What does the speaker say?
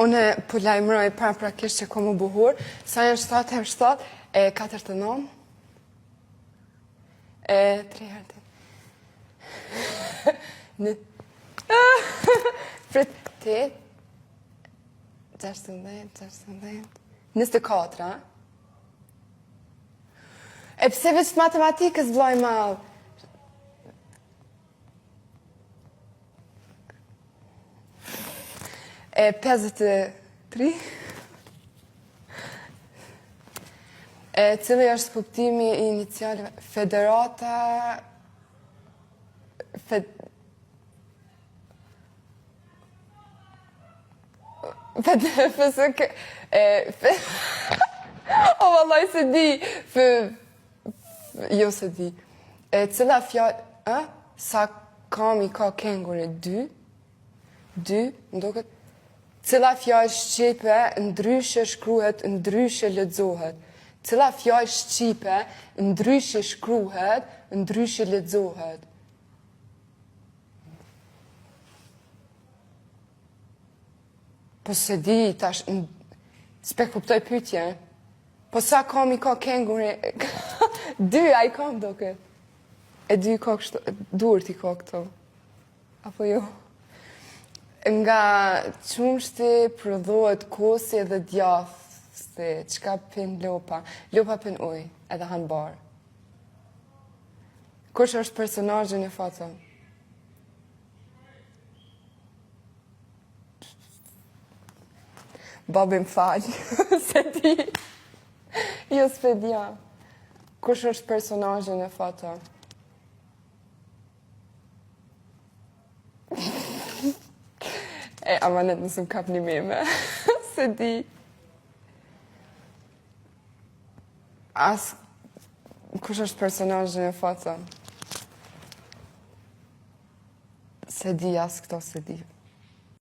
Unë po lajmëroj paraprakisht që kom u buhur, sa janë 7 herë 7, 4 të 9, 3 herë të... Frit, 8, 16, 24, E pse veç matematikës vllai mall? E 53. Cili është kuptimi I inicialeve? Federata... O, vallaj se di. Jo se di. Cila fjallë... Sa kam I ka kenguri? 2? 2, më duket. Cila fjallë shqipe ndryshe shkruhet, ndryshe lexohet. Cila fjallë shqipe ndryshe shkruhet, ndryshe lexohet. Po se di, tash, s'pe kuptoj pyetje. Po sa kam I ka kenguri? 2 a I kam duket. E 2 ka kështu, duart I ka këto. Apo jo? Nga qumshti prodhohet kosi dhe djathti, çka pin lopa? Lopa pin ujë, edhe han bar. Kush është personazhi në foto? Babi më fal, se di. Jo s'pe dja. Kush është personazhi në foto? Amanet nësë më kap një meme. Se di. Kush është personazhi në foto? Se di, as këto se di.